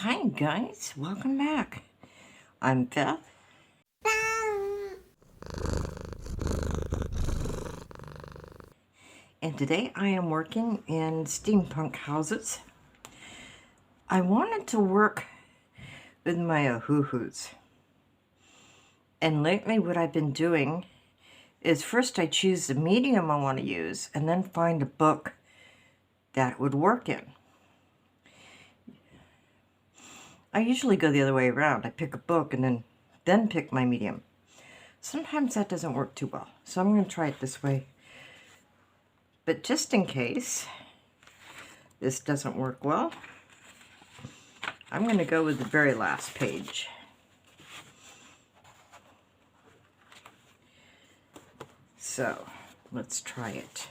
Hi guys, welcome back. I'm Beth. And today I am working in steampunk houses. I wanted to work with my Ohuhus. And lately what I've been doing is first I choose the medium I want to use and then find a book that it would work in. I usually go the other way around. I pick a book and then pick my medium. Sometimes that doesn't work too well, so I'm going to try it this way. But just in case this doesn't work well, I'm going to go with the very last page. So, let's try it.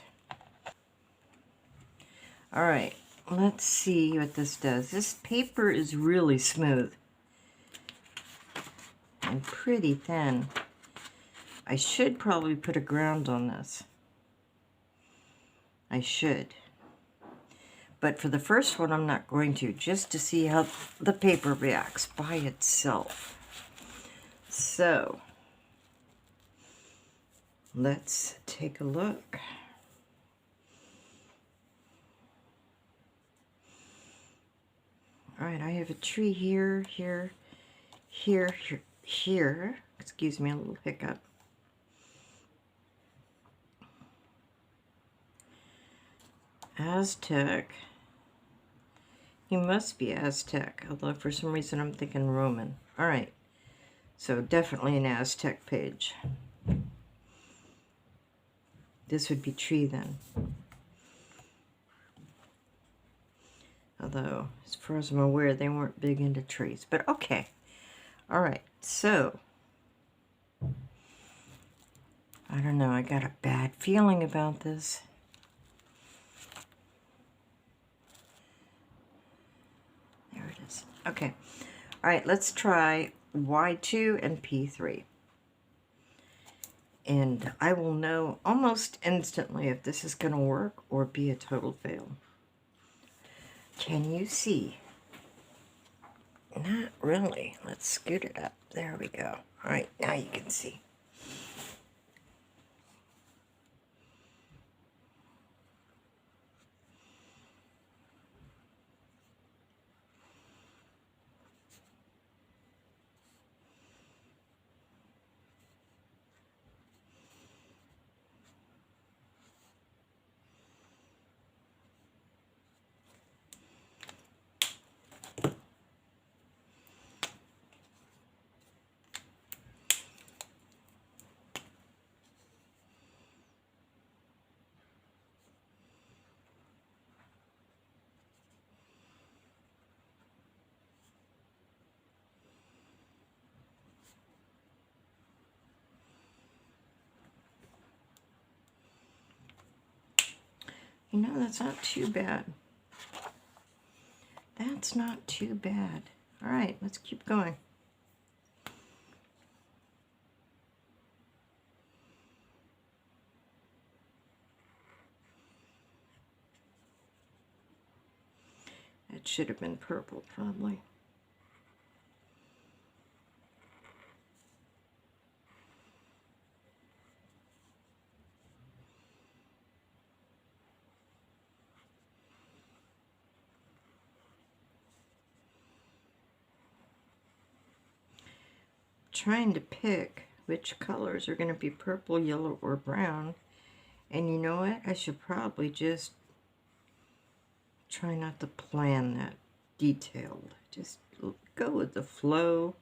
Alright, let's see what this does. This paper is really smooth and pretty thin. I should probably put a ground on this. I should. But for the first one, I'm not going to, just to see how the paper reacts by itself. So, let's take a look. Alright, I have a tree here, here, here, here, here. Excuse me, a little hiccup. Aztec. He must be Aztec, although for some reason I'm thinking Roman. Alright, so definitely an Aztec page. This would be tree then. Although, as far as I'm aware, they weren't big into trees. But okay. Alright, so. I don't know, I got a bad feeling about this. There it is. Okay. Alright, let's try Y2 and P3. And I will know almost instantly if this is going to work or be a total fail. Can you see? Not really. Let's scoot it up. There we go. Alright, now you can see. You know, that's not too bad. That's not too bad. All right, let's keep going. That should have been purple, probably. Trying to pick which colors are going to be purple, yellow, or brown. And you know what? I should probably just try not to plan that detailed. Just go with the flow.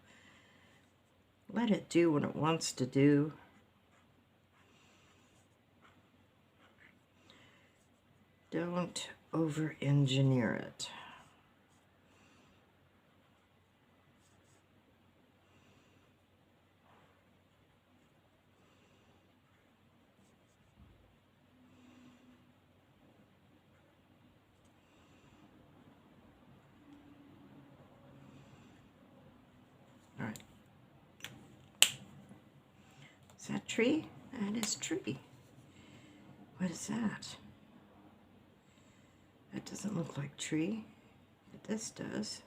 Let it do what it wants to do. Don't over-engineer it. All right. Is that tree? That is tree. What is that? That doesn't look like tree, but this does.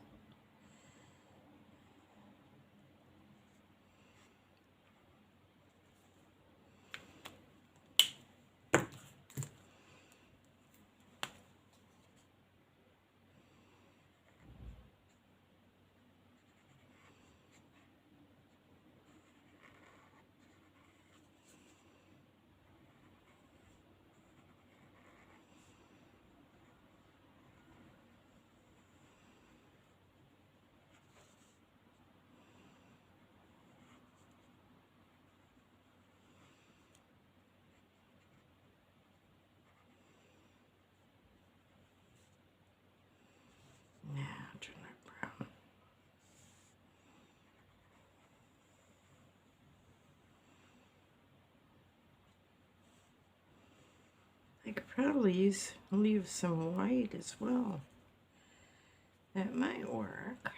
I could probably leave some white as well. That might work.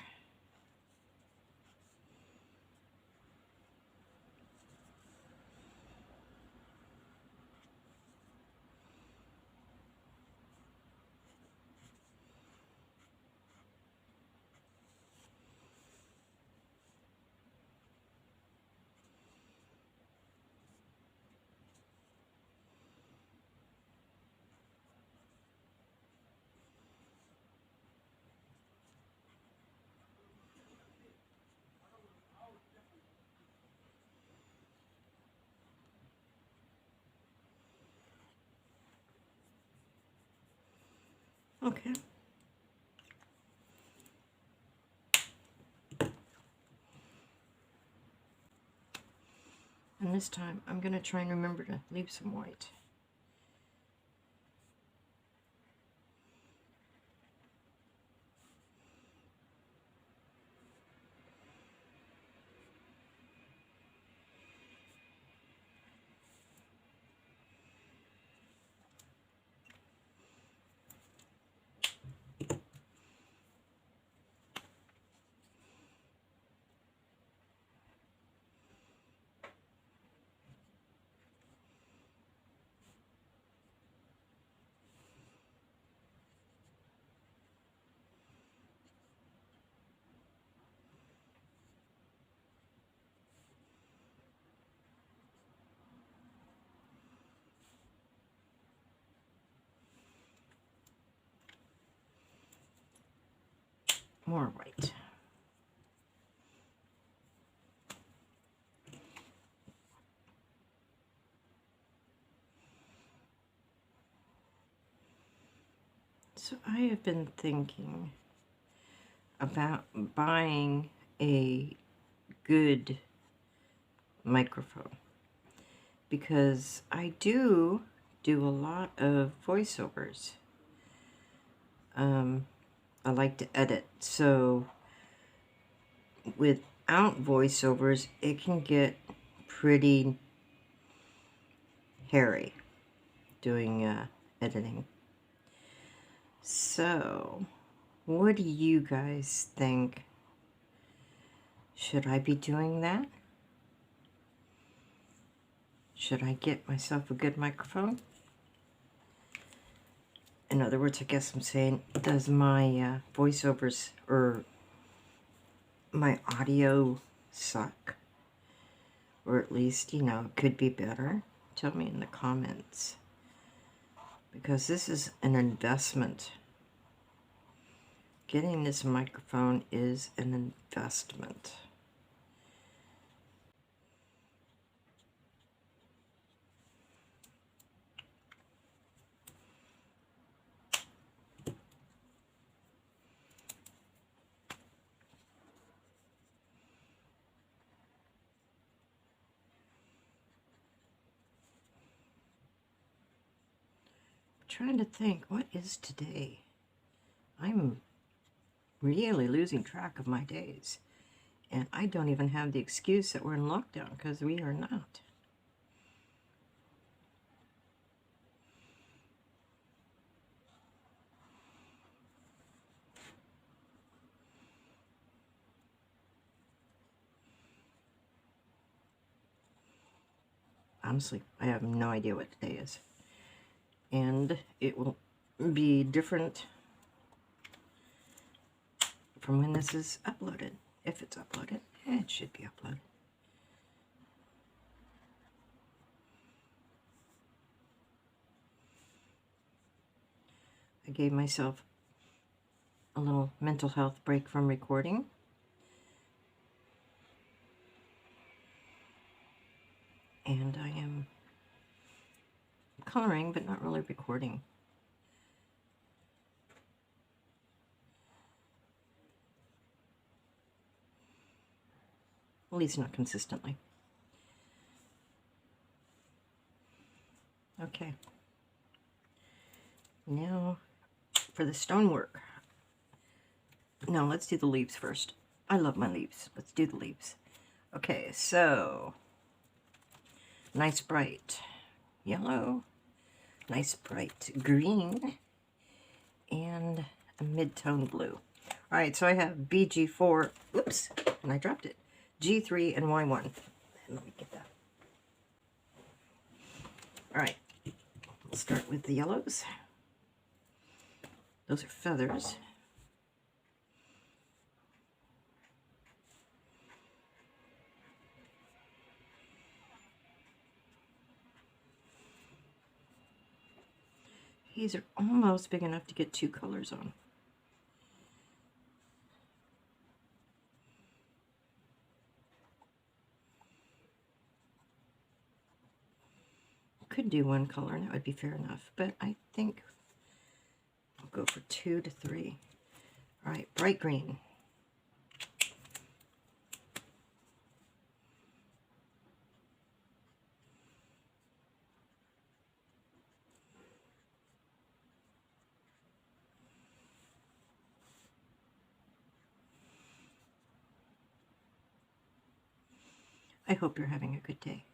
Okay. And this time, I'm going to try and remember to leave some white. More white. So I have been thinking about buying a good microphone because I do a lot of voiceovers. I like to edit, so without voiceovers, it can get pretty hairy doing editing. So, what do you guys think? Should I be doing that? Should I get myself a good microphone? In other words, I guess I'm saying, does my voiceovers or my audio suck? Or at least, you know, could be better? Tell me in the comments. Because this is an investment. Getting this microphone is an investment. Trying to think, what is today? I'm really losing track of my days. And I don't even have the excuse that we're in lockdown, because we are not. Honestly, I have no idea what today is. And it will be different from when this is uploaded. If it's uploaded, it should be uploaded. I gave myself a little mental health break from recording. And I am coloring, but not really recording. At least not consistently. Okay. Now for the stonework. No, let's do the leaves first. I love my leaves. Let's do the leaves. Okay, so nice bright yellow, nice bright green and a mid-tone blue. All right, so I have BG4, oops, and I dropped it, G3 and Y1. Let me get that. All right, we'll start with the yellows. Those are feathers. These are almost big enough to get 2 colors on. Could do 1 color and that would be fair enough, but I think I'll go for 2 to 3. All right, bright green. I hope you're having a good day.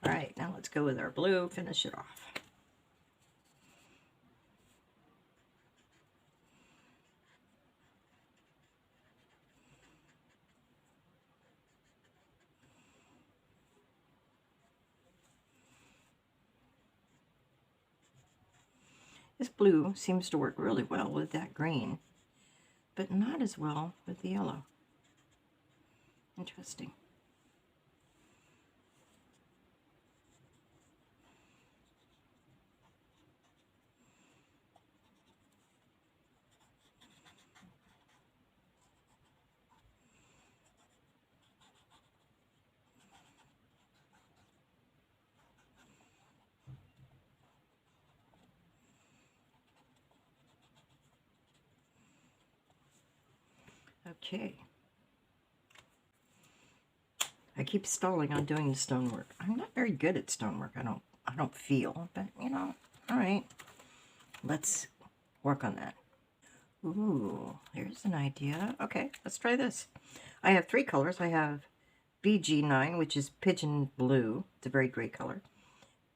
All right, now let's go with our blue, finish it off. This blue seems to work really well with that green, but not as well with the yellow. Interesting. Okay. I keep stalling on doing the stonework. I'm not very good at stonework. I don't feel, but you know, all right. Let's work on that. Ooh, here's an idea. Okay, let's try this. I have 3 colors. I have BG9, which is pigeon blue. It's a very great color.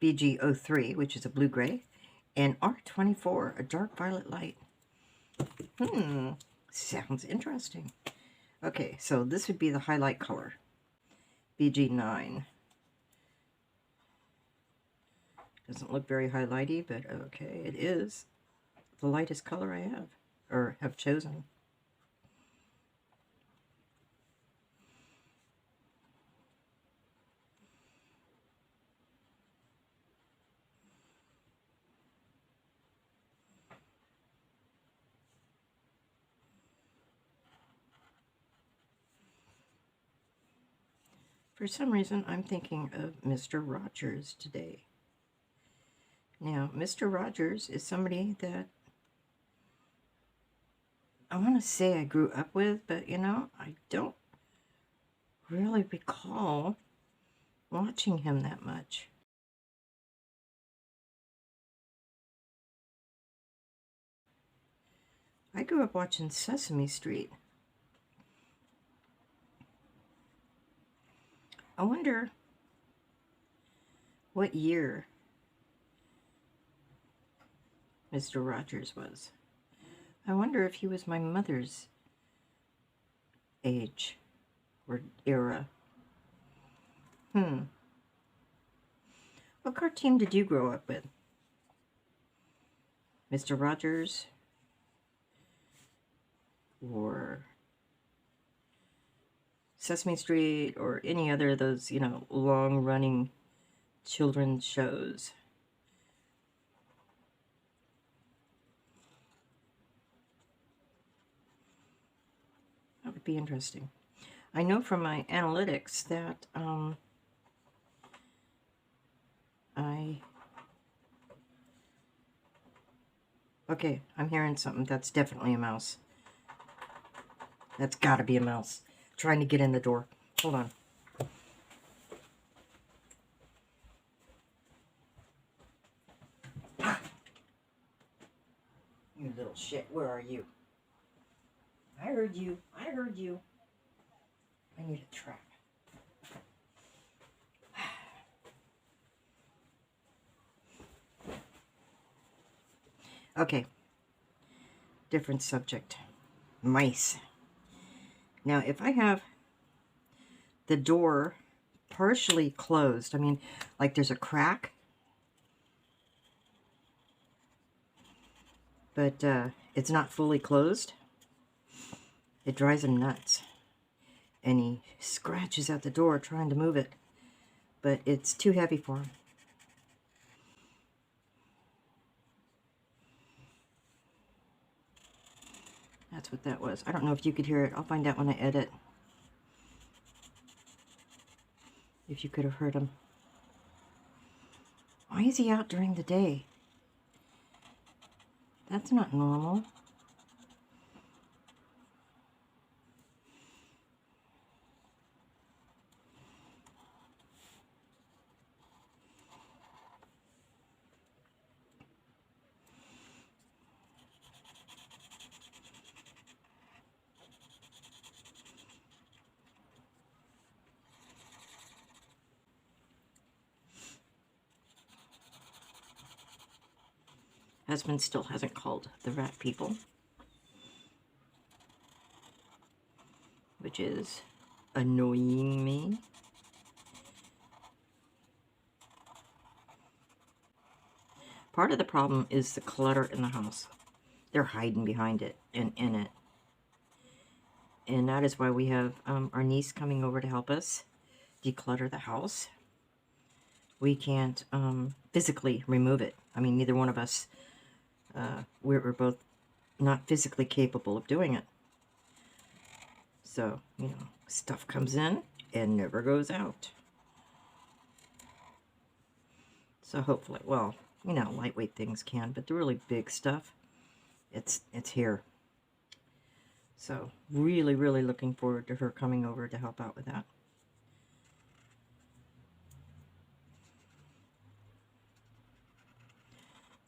BG03, which is a blue-gray. And R24, a dark violet light. Sounds interesting. Okay, so this would be the highlight color. BG9. Doesn't look very highlighty, but okay, it is the lightest color I have, or have chosen. For some reason, I'm thinking of Mr. Rogers today. Now, Mr. Rogers is somebody that I want to say I grew up with, but you know, I don't really recall watching him that much. I grew up watching Sesame Street. I wonder what year Mr. Rogers was. I wonder if he was my mother's age or era. What cartoon did you grow up with? Mr. Rogers? Or Sesame Street, or any other of those, you know, long-running children's shows? be interesting. I know from my analytics that okay, I'm hearing something. That's definitely a mouse. That's got to be a mouse trying to get in the door. Hold on. You little shit, where are you? I heard you. I heard you. I need a trap. Okay. Different subject. Mice. Now, if I have the door partially closed, I mean, like there's a crack, but it's not fully closed, it drives him nuts. And he scratches at the door trying to move it, but it's too heavy for him. That's what that was. I don't know if you could hear it. I'll find out when I edit. If you could have heard him. Why is he out during the day? That's not normal. Husband still hasn't called the rat people, which is annoying me. Part of the problem is the clutter in the house. They're hiding behind it and in it. And that is why we have our niece coming over to help us declutter the house. We can't physically remove it. I mean, neither one of us, we're both not physically capable of doing it. So, you know, stuff comes in and never goes out. So hopefully, well, you know, lightweight things can, but the really big stuff, it's here. So really, really looking forward to her coming over to help out with that.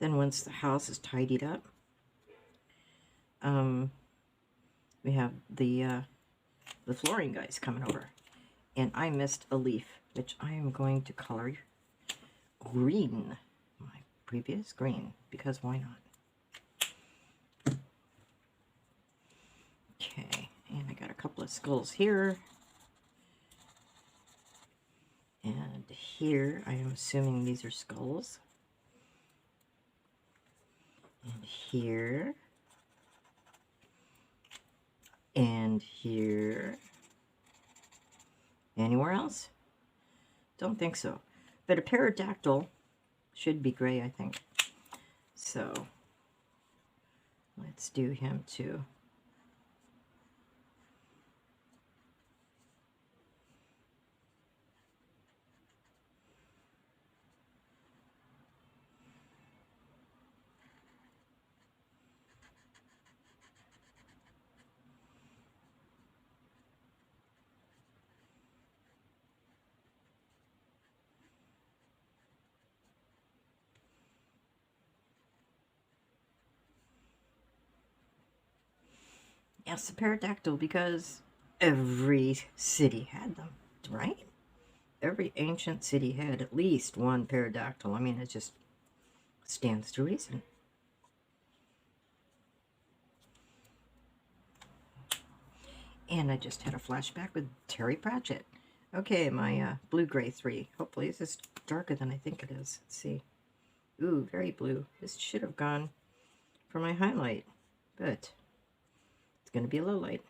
Then once the house is tidied up, we have the flooring guys coming over. And I missed a leaf, which I am going to color green. My previous green, because why not? Okay, and I got a couple of skulls here. And here, I am assuming these are skulls. And here. And here. Anywhere else? Don't think so. But a pterodactyl should be gray, I think. So, let's do him too. Yes, a pterodactyl, because every city had them, right? Every ancient city had at least one pterodactyl. I mean, it just stands to reason. And I just had a flashback with Terry Pratchett. Okay, my blue-gray 3. Hopefully this is darker than I think it is. Let's see. Ooh, very blue. This should have gone for my highlight, but it's going to be a low light.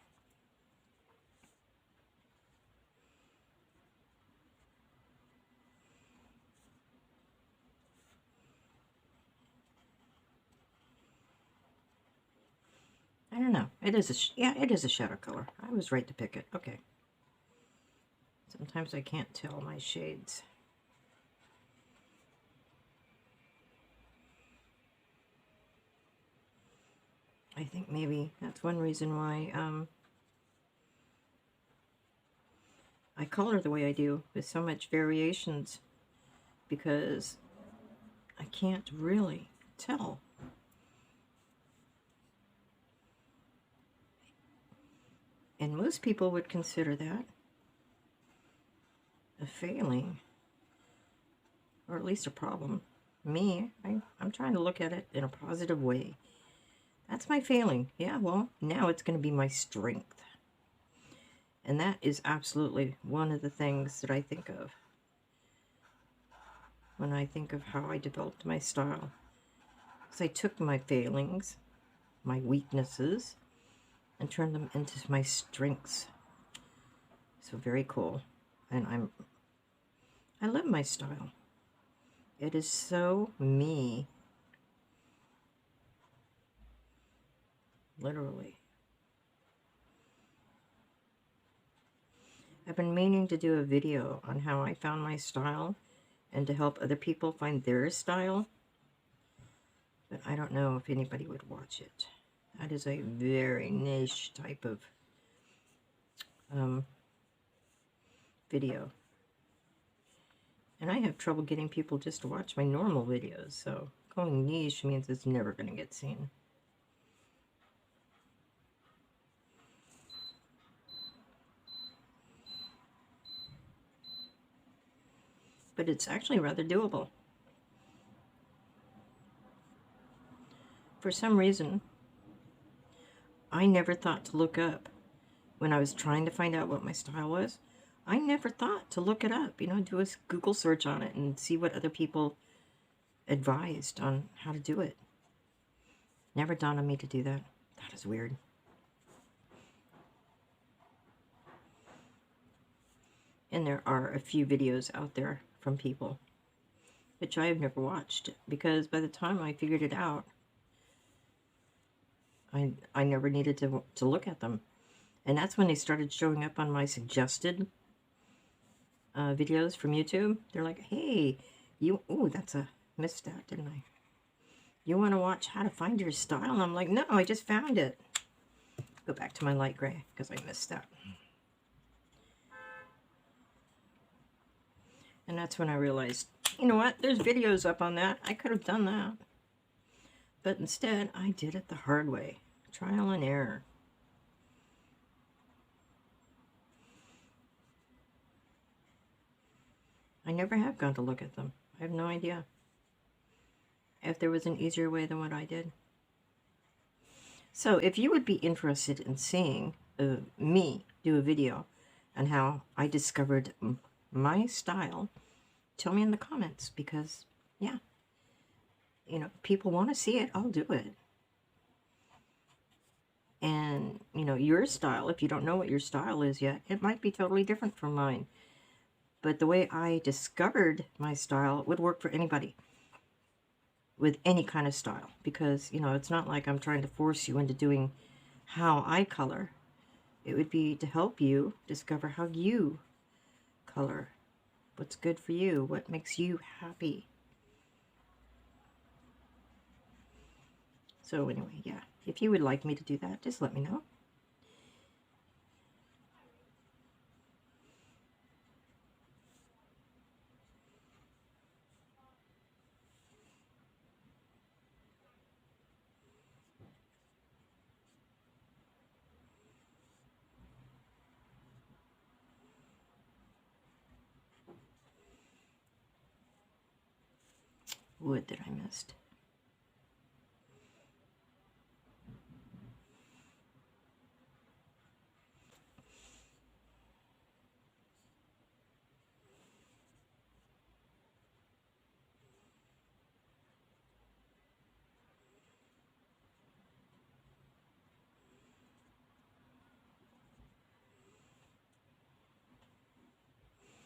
I I don't know. It is yeah, it is a shadow color. I was right to pick it. Okay. Sometimes I can't tell my shades. I think maybe that's one reason why I color the way I do with so much variations, because I can't really tell. And most people would consider that a failing, or at least a problem. Me, I'm trying to look at it in a positive way. That's my failing. Yeah, well, now it's going to be my strength. And that is absolutely one of the things that I think of when I think of how I developed my style. So I took my failings, my weaknesses, and turned them into my strengths. So very cool. And I love my style. It is so me. Literally. I've been meaning to do a video on how I found my style and to help other people find their style, but I don't know if anybody would watch it. That is a very niche type of video. And I have trouble getting people just to watch my normal videos, so going niche means it's never going to get seen. But it's actually rather doable. For some reason, I never thought to look up when I was trying to find out what my style was. I never thought to look it up, you know, do a Google search on it and see what other people advised on how to do it. Never dawned on me to do that. That is weird. And there are a few videos out there from people, which I have never watched, because by the time I figured it out, I never needed to look at them. And that's when they started showing up on my suggested videos from YouTube. They're like, hey, ooh, that's a misstep, didn't I? You want to watch how to find your style? And I'm like, no, I just found it. Go back to my light gray, because I missed that. And that's when I realized, you know what, there's videos up on that. I could have done that. But instead, I did it the hard way. Trial and error. I never have gone to look at them. I have no idea if there was an easier way than what I did. So if you would be interested in seeing me do a video on how I discovered my style, tell me in the comments, because, yeah, you know, people want to see it, I'll do it. And, you know, your style, if you don't know what your style is yet, it might be totally different from mine. But the way I discovered my style would work for anybody with any kind of style, because, you know, it's not like I'm trying to force you into doing how I color. It would be to help you discover how you color, what's good for you, what makes you happy. So anyway, yeah, if you would like me to do that, just let me know. Wood that I missed.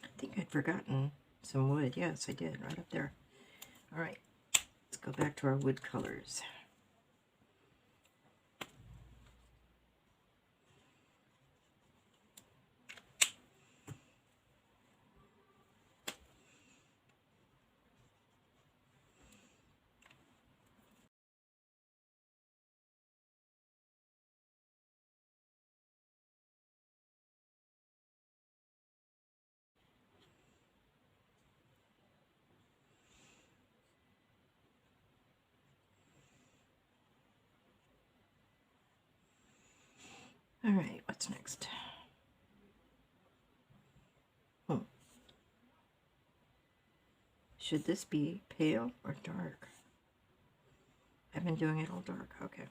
I think I'd forgotten some wood. Yes, I did, right up there. All right, let's go back to our wood colors. All right, what's next? Should this be pale or dark? I've been doing it all dark. Okay.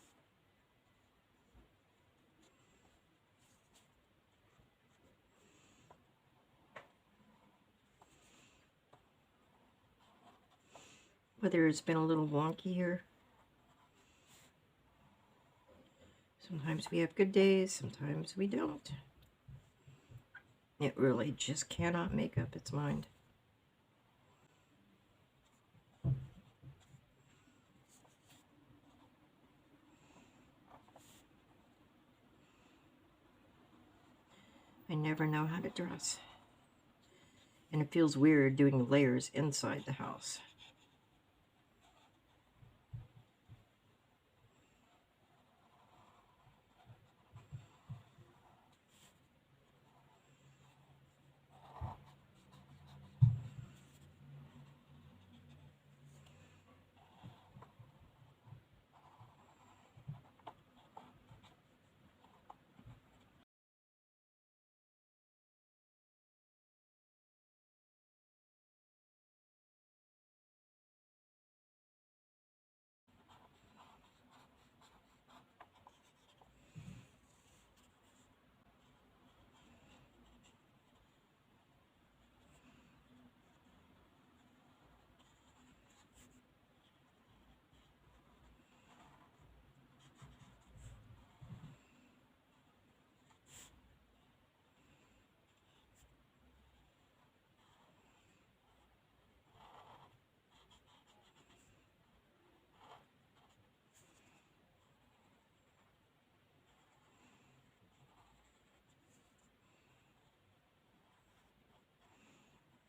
Weather has been a little wonky here. Sometimes we have good days, sometimes we don't. It really just cannot make up its mind. I never know how to dress. And it feels weird doing layers inside the house.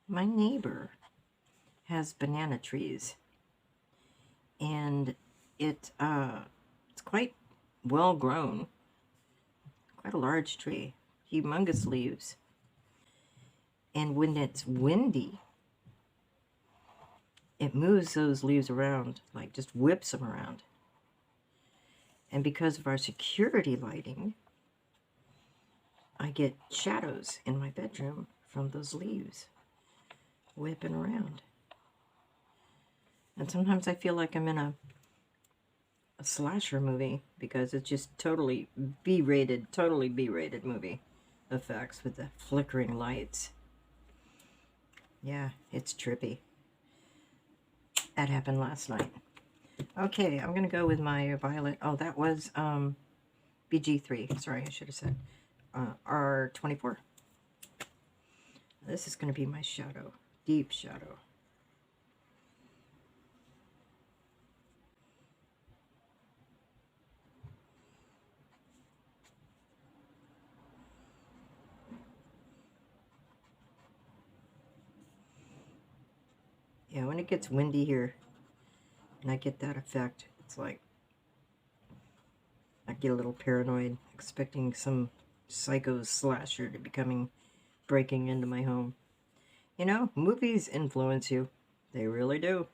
My neighbor has banana trees, and it's quite well grown, quite a large tree, humongous leaves. And when it's windy, it moves those leaves around, like just whips them around. And because of our security lighting, I get shadows in my bedroom from those leaves whipping around. And sometimes I feel like I'm in a slasher movie because it's just totally B-rated movie effects with the flickering lights. Yeah, it's trippy. That happened last night. Okay, I'm going to go with my violet. Oh, that was BG3. Sorry, I should have said R24. This is going to be my shadow. Deep shadow. Yeah, when it gets windy here, and I get that effect, it's like I get a little paranoid, expecting some psycho slasher to be breaking into my home. You know, movies influence you. They really do.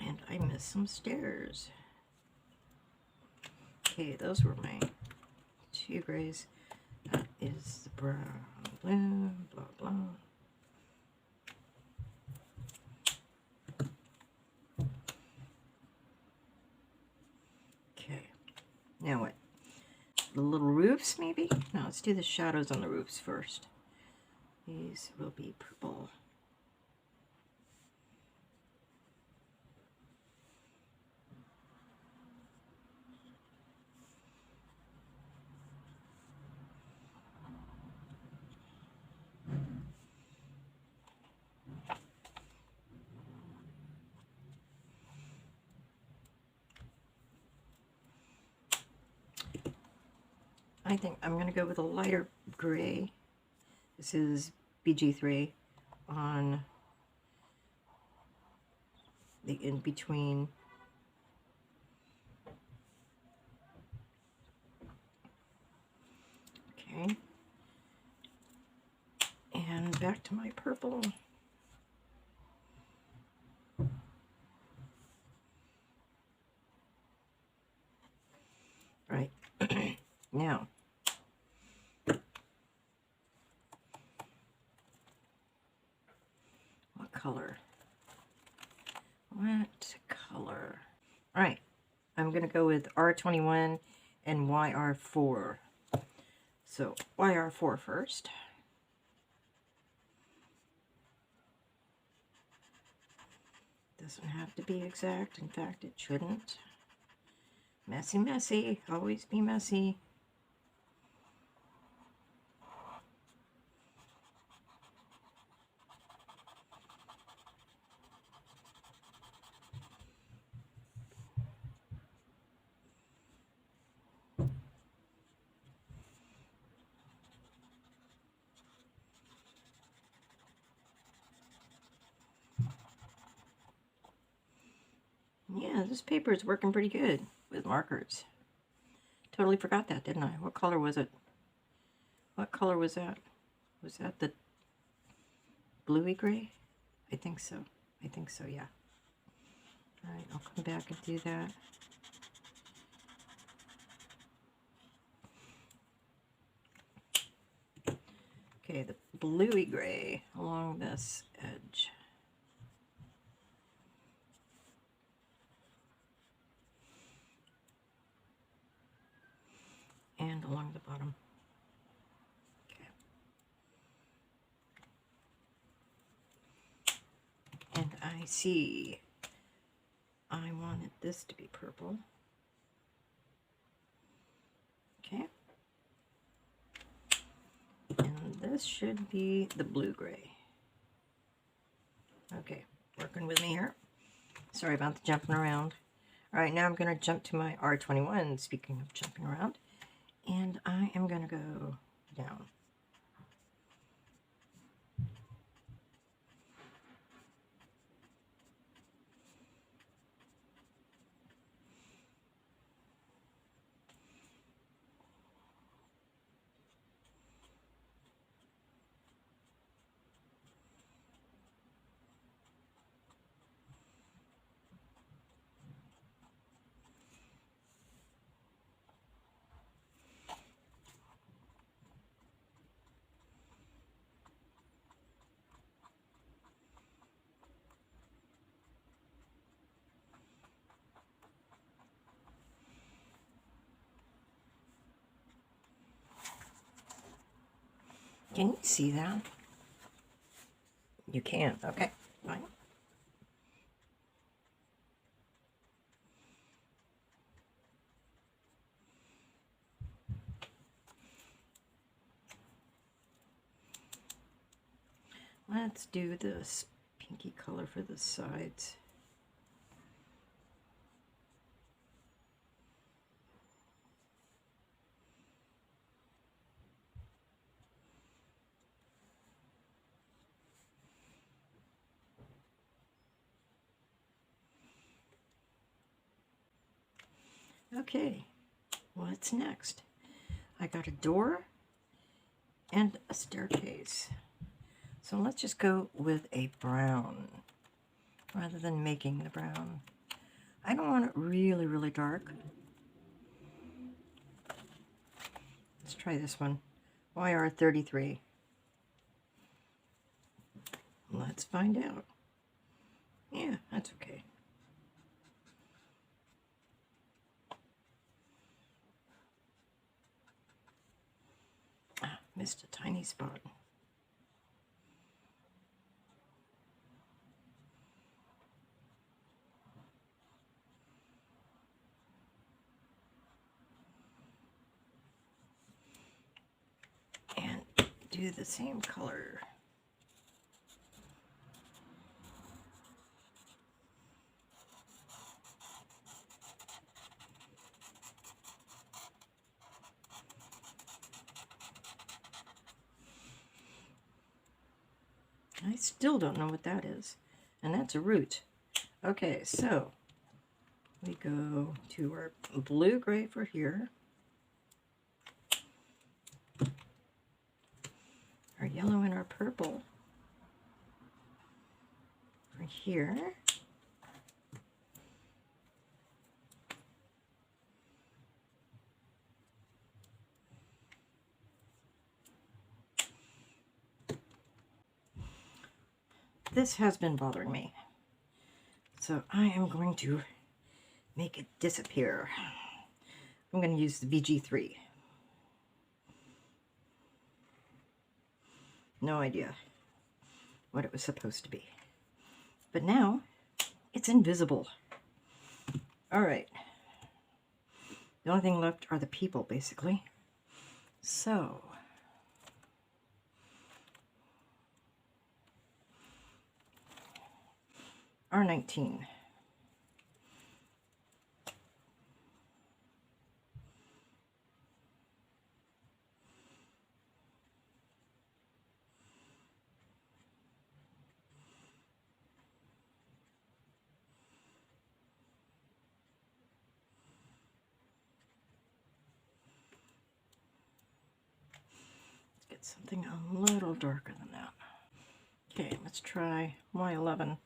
And I missed some stairs. Okay, those were my two grays. That is the brown, blue, blah, blah. Okay, now what? roofs, maybe? No, let's do the shadows on the roofs first. These will be purple. I think I'm going to go with a lighter gray. This is BG3 on the in-between. Okay. And back to my purple. Right. Now, what color? What color? All right. I'm going to go with R21 and YR4. So, YR4 first. Doesn't have to be exact. In fact, it shouldn't. Messy, messy. Always be messy. Yeah, this paper is working pretty good with markers. Totally forgot that, didn't I? What color was it? What color was that? Was that the bluey gray? I think so. I think so, yeah. All right, I'll come back and do that. Okay, the bluey gray along this edge. And along the bottom. Okay. And I see I wanted this to be purple. Okay. And this should be the blue-gray. Okay, working with me here. Sorry about the jumping around. All right, now I'm going to jump to my R21, speaking of jumping around. And I am going to go down. Can you see that? You can. Okay, fine. Let's do this pinky color for the sides. Okay, what's next? I got a door and a staircase. So let's just go with a brown rather than making the brown. I don't want it really, really dark. Let's try this one. YR33. Let's find out. Yeah, that's okay. Missed a tiny spot. And do the same color. I still don't know what that is. And that's a root. Okay, so we go to our blue-gray for here. Our yellow and our purple for here. This has been bothering me, so I am going to make it disappear. I'm going to use the VG3. No idea what it was supposed to be, but now it's invisible. All right, the only thing left are the people, basically. So R19. Let's get something a little darker than that. Okay, let's try Y11.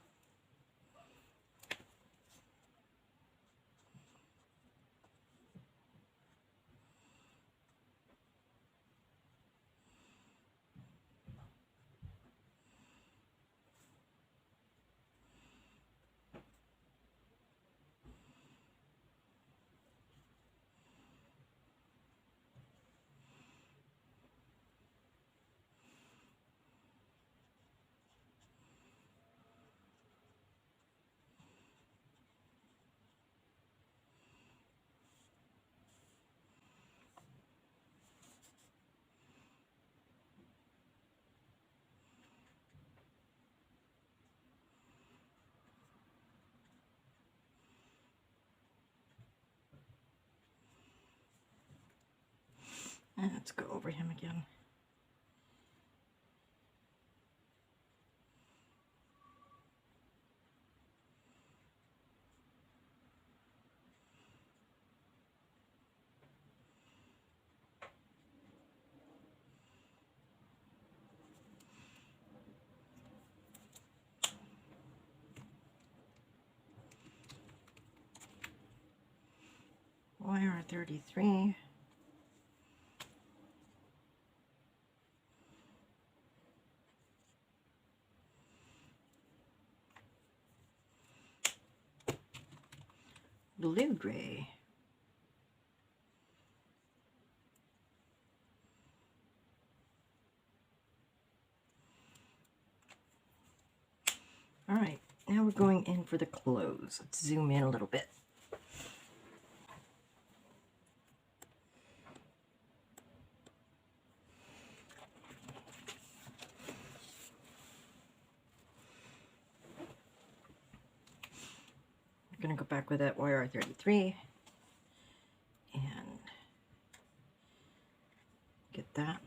And let's go over him again. YR33. Blue-gray. All right, now we're going in for the clothes. Let's zoom in a little bit. I'm going to go back with that YR33 and get that.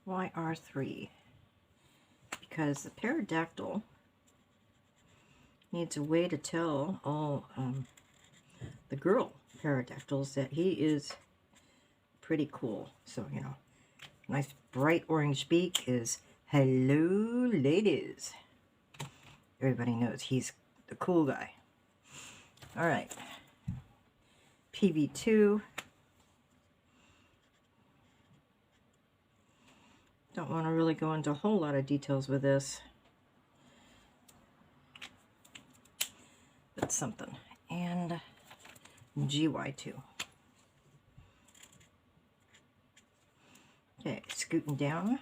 YR3, because the pterodactyl needs a way to tell all the girl pterodactyls that he is pretty cool. So, you know, nice bright orange beak is hello ladies. Everybody knows he's the cool guy. All right, PV2. Don't want to really go into a whole lot of details with this. But something. And GY2. Okay, scooting down.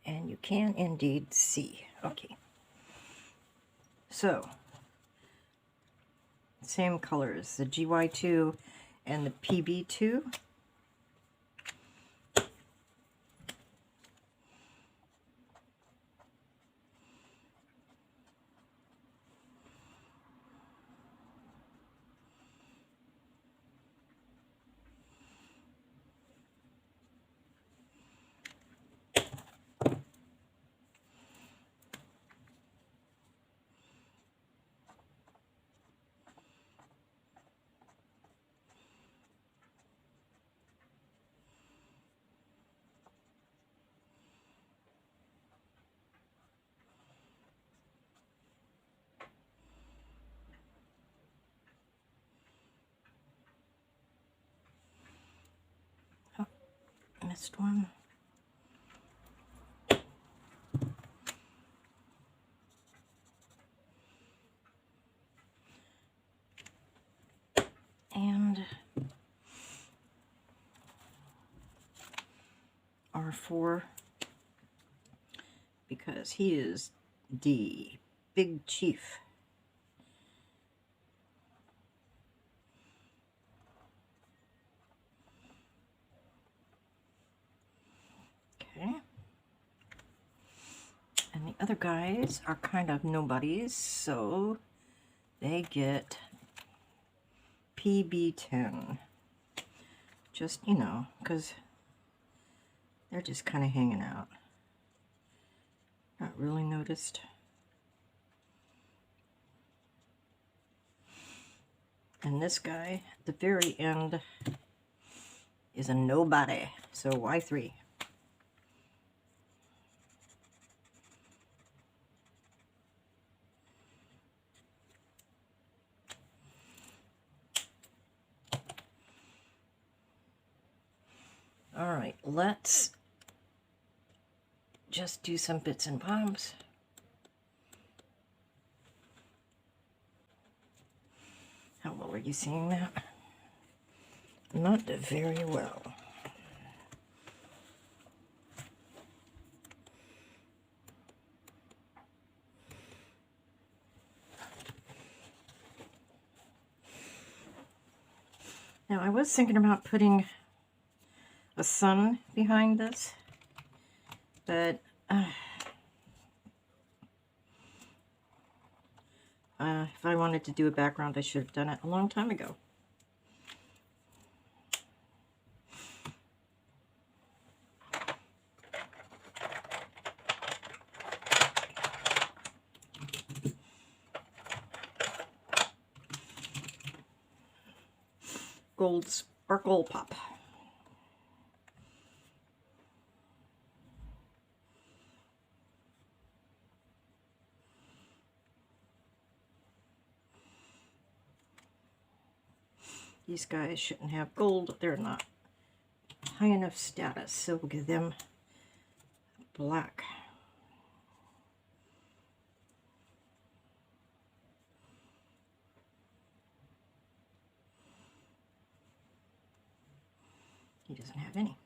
And you can indeed see. Okay. So, same colors, the GY2 and the PB2. Missed one. And R4, because he is the big chief. Okay. And the other guys are kind of nobodies, so they get PB10. Just, you know, because they're just kind of hanging out. Not really noticed. And this guy, at the very end, is a nobody, so Y3. All right, let's just do some bits and bobs. How well are you seeing that? Not very well. Now, I was thinking about putting a sun behind this, but if I wanted to do a background, I should have done it a long time ago. Gold sparkle pop. These guys shouldn't have gold. They're not high enough status, so we'll give them black. He doesn't have any.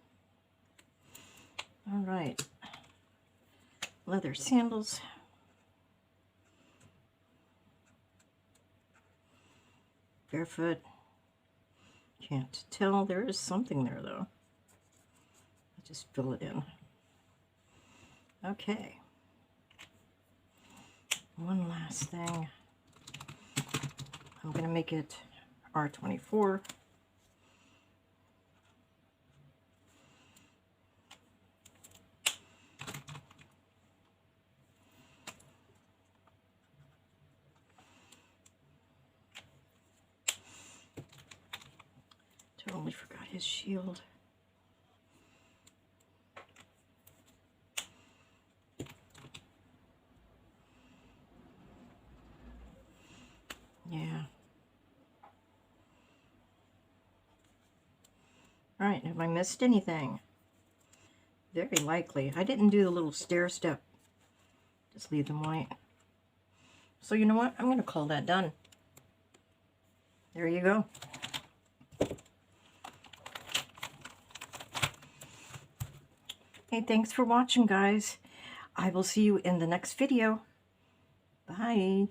All right. Leather sandals. Barefoot. Can't tell. There is something there, though. I'll just fill it in. Okay. One last thing. I'm going to make it R24. Totally forgot his shield. Yeah. Right, have I missed anything? Very likely. I didn't do the little stair step. Just leave them white. So you know what? I'm going to call that done. There you go. Hey, thanks for watching, guys. I will see you in the next video. Bye.